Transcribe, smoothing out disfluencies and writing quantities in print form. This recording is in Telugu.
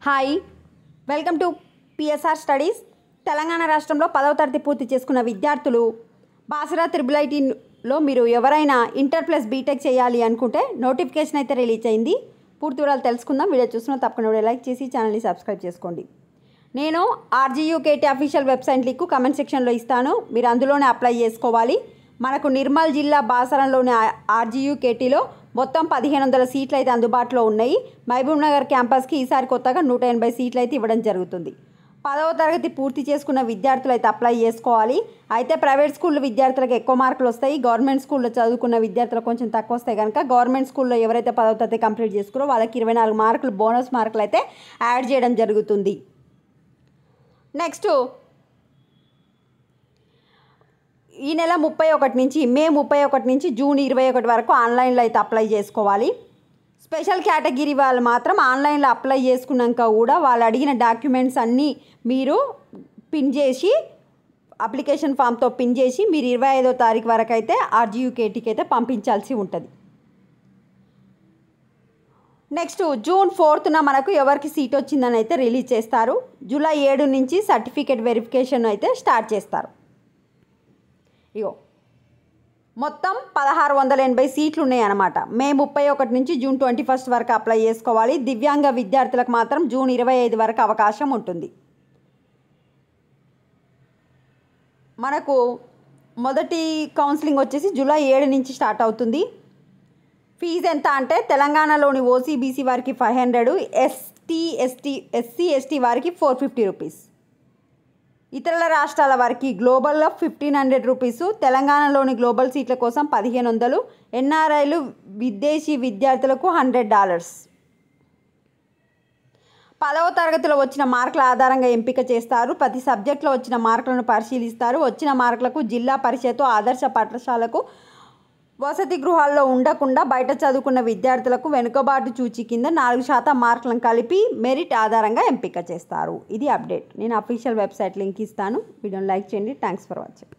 Hi welcome to PSR studies. Telangana రాష్ట్రంలో 10వ తరగతి పూర్తి చేసుకున్న విద్యార్థులు బాసరా IIITలో మీరు ఎవరైనా ఇంటర్ ప్లస్ బీటెక్ చేయాలి అనుకుంటే నోటిఫికేషన్ అయితే రిలీజ్ అయింది. పూర్తి వివరాలు తెలుసుకుందాం. వీడియో చూస్తున్న తప్పకుండా లైక్ చేసి ఛానల్ని సబ్స్క్రైబ్ చేసుకోండి. నేను RGUKT official website link comment సెక్షన్లో ఇస్తాను. మీరు అందులోనే అప్లై చేసుకోవాలి. మనకు నిర్మల్ జిల్లా బాసరంలోని RGUKTలో మొత్తం 1500 సీట్లు అయితే అందుబాటులో ఉన్నాయి. మహబూబ్ నగర్ క్యాంపస్కి ఈసారి కొత్తగా 180 సీట్లు అయితే ఇవ్వడం జరుగుతుంది. 10వ తరగతి పూర్తి చేసుకున్న విద్యార్థులు అయితే అప్లై చేసుకోవాలి. అయితే ప్రైవేట్ స్కూల్ విద్యార్థులకు ఎక్కువ మార్కులు వస్తాయి. గవర్నమెంట్ స్కూల్లో చదువుకున్న విద్యార్థులకు కొంచెం తక్కువ వస్తాయి కనుక గవర్నమెంట్ స్కూల్లో ఎవరైతే 10వ తరగతి కంప్లీట్ చేసుకున్నారో వాళ్ళకి 24 మార్కులు బోనస్ మార్కులు అయితే యాడ్ చేయడం జరుగుతుంది. నెక్స్ట్ ఈ నెల 31 నుంచి మే 31 నుంచి జూన్ 21 వరకు ఆన్లైన్లో అయితే అప్లై చేసుకోవాలి. స్పెషల్ కేటగిరీ వాళ్ళు మాత్రం ఆన్లైన్లో అప్లై చేసుకున్నాక కూడా వాళ్ళు అడిగిన డాక్యుమెంట్స్ అన్నీ మీరు పిన్ చేసి అప్లికేషన్ ఫామ్తో పిన్ చేసి మీరు 25వ తారీఖు వరకు అయితే RGUKTకి అయితే పంపించాల్సి ఉంటుంది. నెక్స్ట్ జూన్ 4న మనకు ఎవరికి సీట్ వచ్చిందని అయితే రిలీజ్ చేస్తారు. జూలై 7 నుంచి సర్టిఫికేట్ వెరిఫికేషన్ అయితే స్టార్ట్ చేస్తారు. ఇగో మొత్తం 1680 సీట్లు ఉన్నాయన్నమాట. మే 31 నుంచి జూన్ 21 వరకు అప్లై చేసుకోవాలి. దివ్యాంగ విద్యార్థులకు మాత్రం జూన్ 25 వరకు అవకాశం ఉంటుంది. మనకు మొదటి కౌన్సిలింగ్ వచ్చేసి జూలై 7 నుంచి స్టార్ట్ అవుతుంది. ఫీజు ఎంత అంటే తెలంగాణలోని OCBC వారికి 500, SC ST వారికి 450 రూపీస్, ఇతరుల రాష్ట్రాల వారికి గ్లోబల్లో 1500 రూపీసు, తెలంగాణలోని గ్లోబల్ సీట్ల కోసం 1500, NRIలు విదేశీ విద్యార్థులకు $100. 10వ తరగతిలో వచ్చిన మార్కుల ఆధారంగా ఎంపిక చేస్తారు. ప్రతి సబ్జెక్టులో వచ్చిన మార్కులను పరిశీలిస్తారు. వచ్చిన మార్కులకు జిల్లా పరిషత్ ఆదర్శ పాఠశాలకు వసతి గృహాల్లో ఉండకుండా బయట చదువుకున్న విద్యార్థులకు వెనుకబాటు సూచి కింద 4% మార్కులను కలిపి మెరిట్ ఆధారంగా ఎంపిక చేస్తారు. ఇది అప్డేట్. నేను అఫీషియల్ వెబ్సైట్ లింక్ ఇస్తాను. వీడియోని లైక్ చేయండి. Thanks for watching.